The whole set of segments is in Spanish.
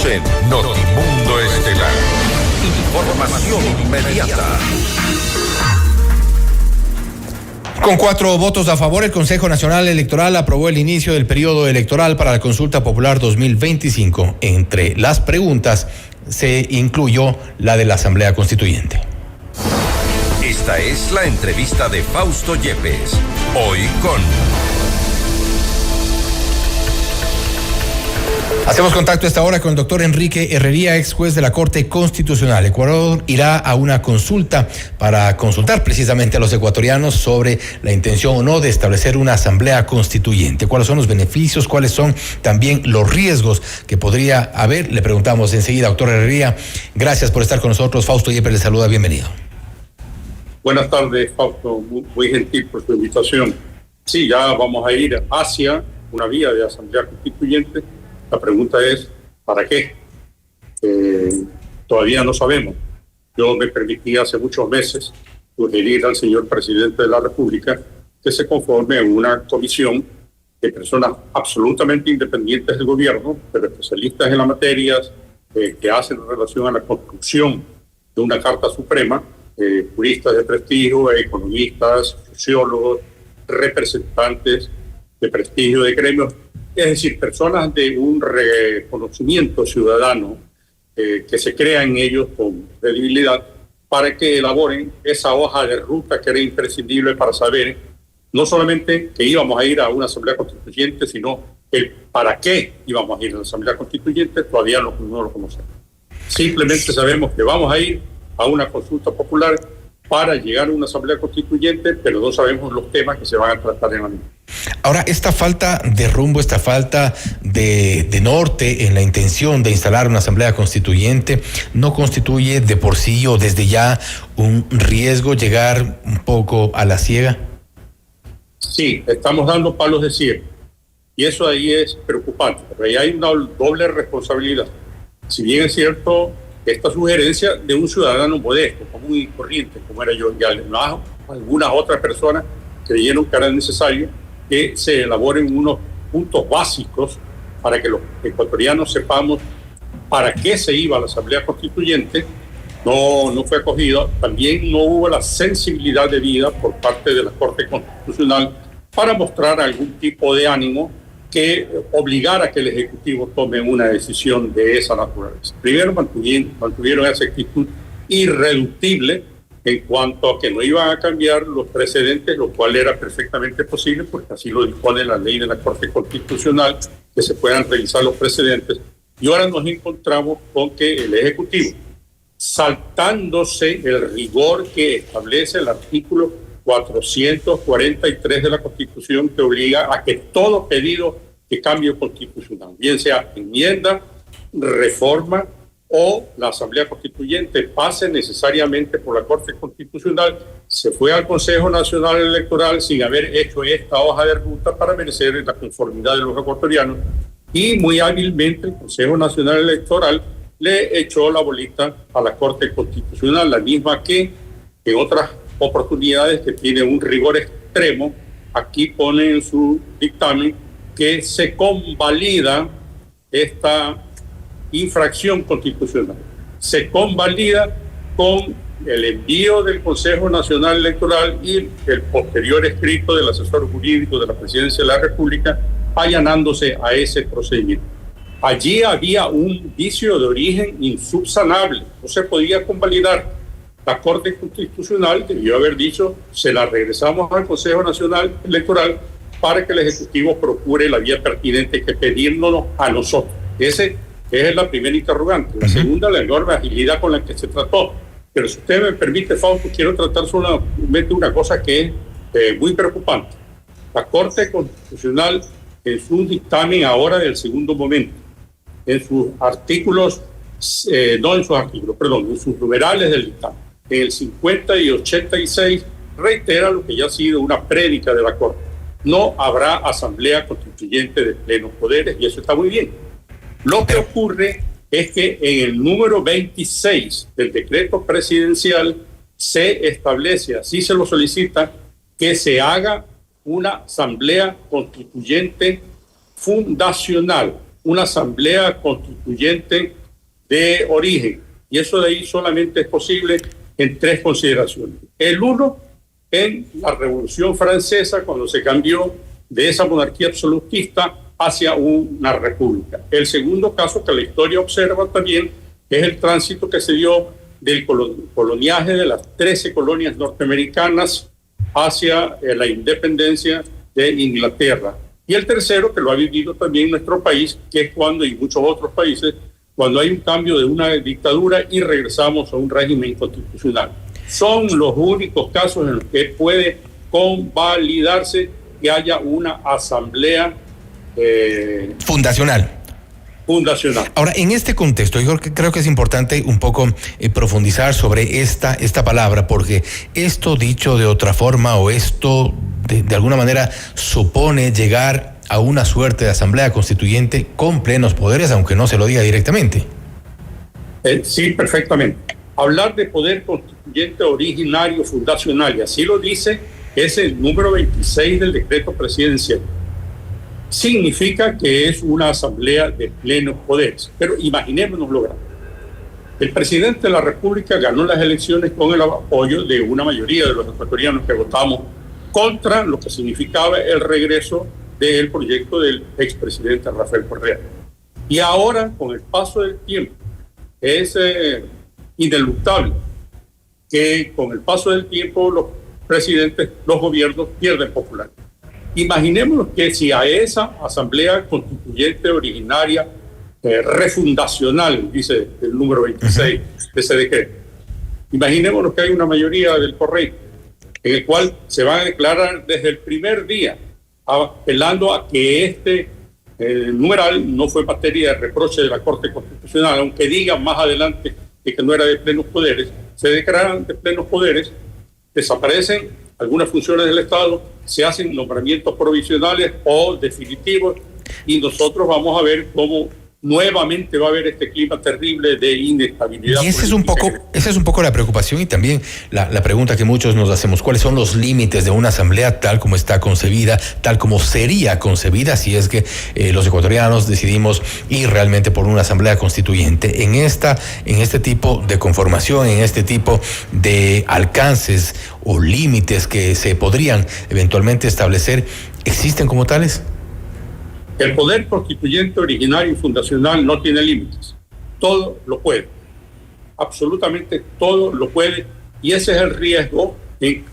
en Notimundo Estelar. Información inmediata. Con 4 votos a favor, el Consejo Nacional Electoral aprobó el inicio del periodo electoral para la Consulta Popular 2025. Entre las preguntas se incluyó la de la Asamblea Constituyente. Esta es la entrevista de Fausto Yepes. Hoy con... Hacemos contacto a esta hora con el doctor Enrique Herrería, ex juez de la Corte Constitucional. Ecuador irá a una consulta para consultar precisamente a los ecuatorianos sobre la intención o no de establecer una asamblea constituyente. ¿Cuáles son los beneficios? ¿Cuáles son también los riesgos que podría haber? Le preguntamos enseguida, doctor Herrería. Gracias por estar con nosotros. Fausto Yepes le saluda, bienvenido. Buenas tardes, Fausto. Muy gentil por su invitación. Sí, ya vamos a ir hacia una vía de asamblea constituyente. La pregunta es, ¿para qué? Todavía no sabemos. Yo me permití hace muchos meses sugerir al señor presidente de la República que se conforme una comisión de personas absolutamente independientes del gobierno, pero especialistas en la materia, que hacen relación a la construcción de una Carta Suprema, juristas de prestigio, economistas, sociólogos, representantes de prestigio de gremios, es decir, personas de un reconocimiento ciudadano que se crea en ellos con credibilidad para que elaboren esa hoja de ruta que era imprescindible para saber no solamente que íbamos a ir a una asamblea constituyente, sino el para qué íbamos a ir a la asamblea constituyente. Todavía no lo conocemos. Simplemente sabemos que vamos a ir a una consulta popular para llegar a una asamblea constituyente, pero no sabemos los temas que se van a tratar en la misma. Ahora, esta falta de rumbo, esta falta de norte en la intención de instalar una asamblea constituyente, ¿no constituye de por sí o desde ya un riesgo llegar un poco a la ciega? Sí, estamos dando palos de ciego. Y eso ahí es preocupante, porque ahí hay una doble responsabilidad. Si bien es cierto, esta sugerencia de un ciudadano modesto, común y corriente, como era yo, y además algunas otras personas creyeron que era necesario que se elaboren unos puntos básicos para que los ecuatorianos sepamos para qué se iba a la Asamblea Constituyente, no fue acogida. También no hubo la sensibilidad debida por parte de la Corte Constitucional para mostrar algún tipo de ánimo que obligara a que el Ejecutivo tome una decisión de esa naturaleza. Primero mantuvieron esa actitud irreductible en cuanto a que no iban a cambiar los precedentes, lo cual era perfectamente posible, porque así lo dispone la ley de la Corte Constitucional, que se puedan revisar los precedentes. Y ahora nos encontramos con que el Ejecutivo, saltándose el rigor que establece el artículo 443 de la Constitución, que obliga a que todo pedido de cambio constitucional, bien sea enmienda, reforma o la Asamblea Constituyente, pase necesariamente por la Corte Constitucional, se fue al Consejo Nacional Electoral sin haber hecho esta hoja de ruta para merecer la conformidad de los ecuatorianos, y muy hábilmente el Consejo Nacional Electoral le echó la bolita a la Corte Constitucional, la misma que en otras oportunidades, que tiene un rigor extremo. Aquí pone en su dictamen que se convalida esta infracción constitucional. Se convalida con el envío del Consejo Nacional Electoral y el posterior escrito del asesor jurídico de la Presidencia de la República allanándose a ese procedimiento. Allí había un vicio de origen insubsanable, no se podía convalidar. La Corte Constitucional debió haber dicho, se la regresamos al Consejo Nacional Electoral para que el Ejecutivo procure la vía pertinente que pedírnoslo a nosotros. Esa es la primera interrogante. La segunda, la enorme agilidad con la que se trató. Pero si usted me permite, Fausto, quiero tratar solamente una cosa que es muy preocupante. La Corte Constitucional, en su dictamen ahora del segundo momento, en sus artículos, en sus numerales del dictamen, en el 50 y 86, reitera lo que ya ha sido una prédica de la Corte. No habrá asamblea constituyente de plenos poderes, y eso está muy bien. Lo que ocurre es que en el número 26 del decreto presidencial se establece, así se lo solicita, que se haga una asamblea constituyente fundacional, una asamblea constituyente de origen. Y eso de ahí solamente es posible en 3 consideraciones. El uno, en la Revolución Francesa, cuando se cambió de esa monarquía absolutista hacia una república. El segundo caso que la historia observa también es el tránsito que se dio del coloniaje de las 13 colonias norteamericanas hacia la independencia de Inglaterra. Y el tercero, que lo ha vivido también nuestro país, que es cuando, y muchos otros países, cuando hay un cambio de una dictadura y regresamos a un régimen constitucional. Son los únicos casos en los que puede convalidarse que haya una asamblea fundacional. Ahora, en este contexto, yo creo que es importante un poco profundizar sobre esta palabra, porque esto, dicho de otra forma, o esto de alguna manera supone llegar a una suerte de asamblea constituyente con plenos poderes, aunque no se lo diga directamente. Sí, perfectamente. Hablar de poder constituyente originario fundacional, y así lo dice, es el número 26 del decreto presidencial. Significa que es una asamblea de plenos poderes. Pero imaginémonos lograr. El presidente de la República ganó las elecciones con el apoyo de una mayoría de los ecuatorianos que votamos contra lo que significaba el regreso del proyecto del expresidente Rafael Correa. Y ahora, con el paso del tiempo, es ineluctable que con el paso del tiempo los presidentes, los gobiernos pierden popularidad. Imaginémonos que si a esa asamblea constituyente originaria refundacional, dice el número 26 de ese decreto, imaginémonos que hay una mayoría del correcto, en el cual se van a declarar desde el primer día, apelando a que este numeral no fue materia de reproche de la Corte Constitucional, aunque digan más adelante que no era de plenos poderes, se declaran de plenos poderes, desaparecen algunas funciones del Estado, se hacen nombramientos provisionales o definitivos, y nosotros vamos a ver cómo nuevamente va a haber este clima terrible de inestabilidad. Y esa es un poco la preocupación y también la pregunta que muchos nos hacemos: ¿cuáles son los límites de una asamblea tal como está concebida, tal como sería concebida si es que los ecuatorianos decidimos ir realmente por una asamblea constituyente? En este tipo de conformación, en este tipo de alcances o límites que se podrían eventualmente establecer, ¿existen como tales? El poder constituyente originario y fundacional no tiene límites. Todo lo puede. Absolutamente todo lo puede. Y ese es el riesgo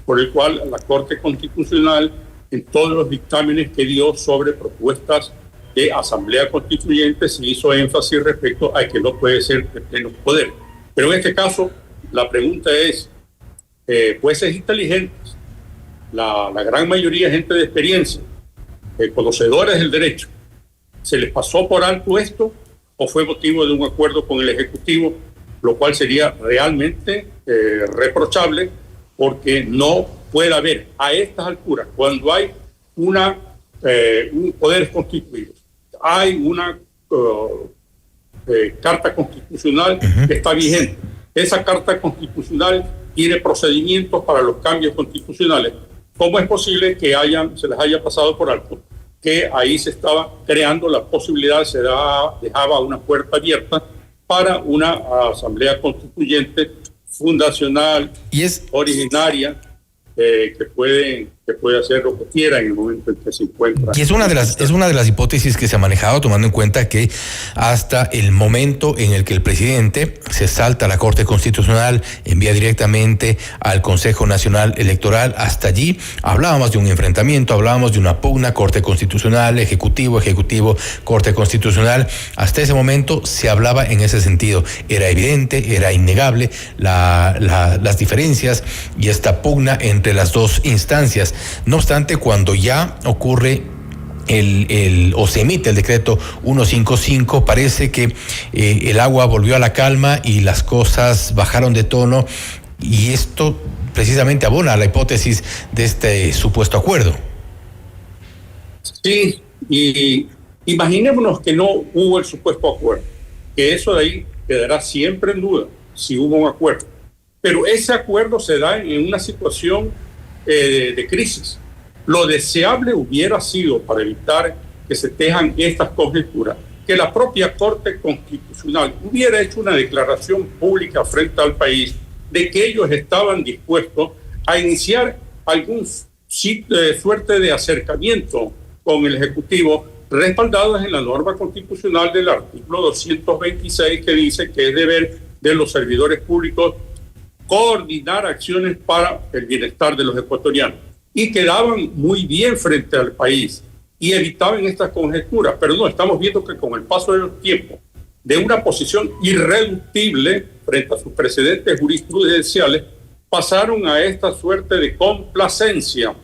por el cual la Corte Constitucional, en todos los dictámenes que dio sobre propuestas de asamblea constituyente, se hizo énfasis respecto a que no puede ser de pleno poder. Pero en este caso, la pregunta es, jueces inteligentes, la gran mayoría de gente de experiencia, conocedores del derecho, ¿se les pasó por alto esto o fue motivo de un acuerdo con el Ejecutivo, lo cual sería realmente reprochable, porque no puede haber a estas alturas, cuando hay un poder constituido, hay una carta constitucional que está vigente, esa carta constitucional tiene procedimientos para los cambios constitucionales. ¿Cómo es posible que se les haya pasado por alto que ahí se estaba creando la posibilidad, se dejaba una puerta abierta para una asamblea constituyente fundacional y originaria que puede hacer lo que quiera en el momento en que se encuentra? Y es una de las hipótesis que se ha manejado, tomando en cuenta que hasta el momento en el que el presidente se salta a la Corte Constitucional, envía directamente al Consejo Nacional Electoral, hasta allí hablábamos de un enfrentamiento, hablábamos de una pugna, Corte Constitucional, Ejecutivo, Corte Constitucional. Hasta ese momento se hablaba en ese sentido. Era evidente, era innegable las diferencias y esta pugna entre las dos instancias. No obstante, cuando ya ocurre o se emite el decreto 155, parece que el agua volvió a la calma y las cosas bajaron de tono, y esto precisamente abona a la hipótesis de este supuesto acuerdo. Sí, y imaginémonos que no hubo el supuesto acuerdo, que eso de ahí quedará siempre en duda si hubo un acuerdo. Pero ese acuerdo se da en una situación de crisis. Lo deseable hubiera sido, para evitar que se tejan estas conjeturas, que la propia Corte Constitucional hubiera hecho una declaración pública frente al país de que ellos estaban dispuestos a iniciar algún suerte de acercamiento con el Ejecutivo, respaldados en la norma constitucional del artículo 226, que dice que es deber de los servidores públicos coordinar acciones para el bienestar de los ecuatorianos. Y quedaban muy bien frente al país y evitaban estas conjeturas. Pero no, estamos viendo que con el paso del tiempo, de una posición irreductible frente a sus precedentes jurisprudenciales, pasaron a esta suerte de complacencia.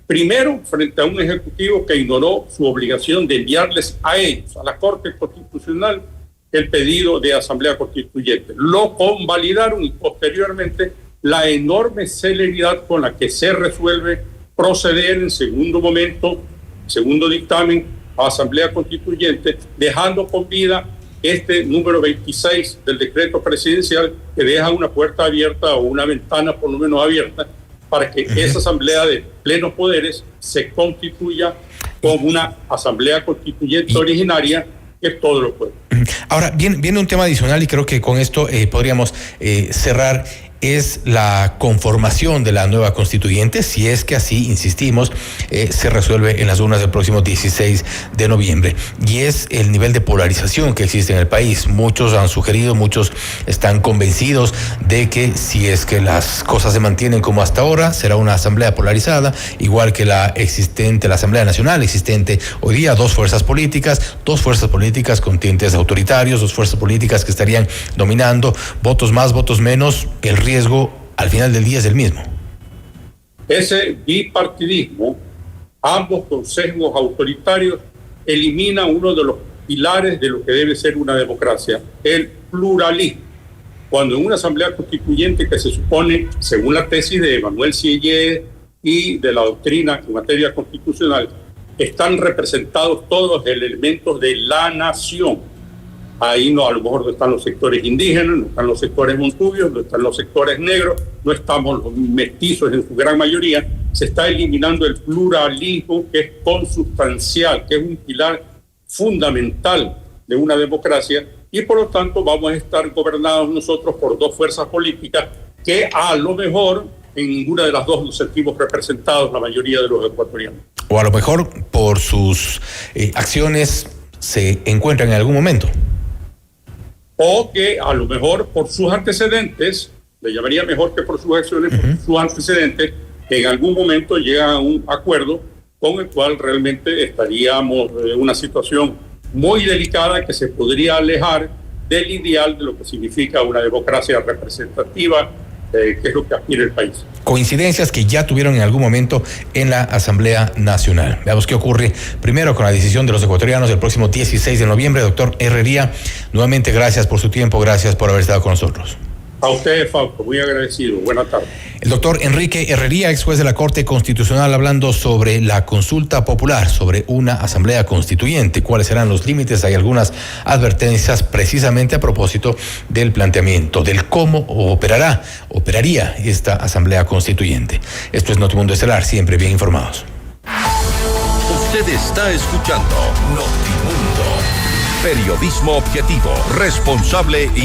Primero, frente a un Ejecutivo que ignoró su obligación de enviarles a ellos, a la Corte Constitucional, el pedido de Asamblea Constituyente. Lo convalidaron y posteriormente la enorme celeridad con la que se resuelve proceder en segundo momento, segundo dictamen, a Asamblea Constituyente, dejando con vida este número 26 del decreto presidencial, que deja una puerta abierta o una ventana por lo menos abierta para que esa asamblea de plenos poderes se constituya como una asamblea constituyente originaria que todo lo puede. Ahora, viene un tema adicional y creo que con esto podríamos cerrar. Es la conformación de la nueva constituyente, si es que así, insistimos, se resuelve en las urnas del próximo 16 de noviembre. Y es el nivel de polarización que existe en el país. Muchos han sugerido, muchos están convencidos de que si es que las cosas se mantienen como hasta ahora, será una asamblea polarizada, igual que la Asamblea Nacional existente hoy día, dos fuerzas políticas con tintes autoritarios, dos fuerzas políticas que estarían dominando, votos más, votos menos, el riesgo al final del día es el mismo. Ese bipartidismo, ambos con sesgos autoritarios, elimina uno de los pilares de lo que debe ser una democracia, el pluralismo. Cuando en una asamblea constituyente que se supone, según la tesis de Manuel Sieyès y de la doctrina en materia constitucional, están representados todos los elementos de la nación. Ahí no, a lo mejor no están los sectores indígenas, no están los sectores montubios, no están los sectores negros, no estamos los mestizos en su gran mayoría. Se está eliminando el pluralismo, que es consustancial, que es un pilar fundamental de una democracia, y por lo tanto vamos a estar gobernados nosotros por dos fuerzas políticas que a lo mejor en ninguna de las dos nos sentimos representados la mayoría de los ecuatorianos. O a lo mejor por sus acciones se encuentran en algún momento. O que a lo mejor por sus antecedentes, le llamaría mejor que por sus acciones, por sus antecedentes, en algún momento llegan a un acuerdo con el cual realmente estaríamos en una situación muy delicada que se podría alejar del ideal de lo que significa una democracia representativa, que es lo que aspira el país. Coincidencias que ya tuvieron en algún momento en la Asamblea Nacional. Veamos qué ocurre primero con la decisión de los ecuatorianos el próximo 16 de noviembre. Doctor Herrería, nuevamente gracias por su tiempo, gracias por haber estado con nosotros. A ustedes, Fausto, muy agradecido. Buenas tardes. El doctor Enrique Herrería, ex juez de la Corte Constitucional, hablando sobre la consulta popular, sobre una asamblea constituyente. ¿Cuáles serán los límites? Hay algunas advertencias precisamente a propósito del planteamiento, del cómo operaría esta asamblea constituyente. Esto es Notimundo Estelar, siempre bien informados. Usted está escuchando Notimundo. Periodismo objetivo, responsable y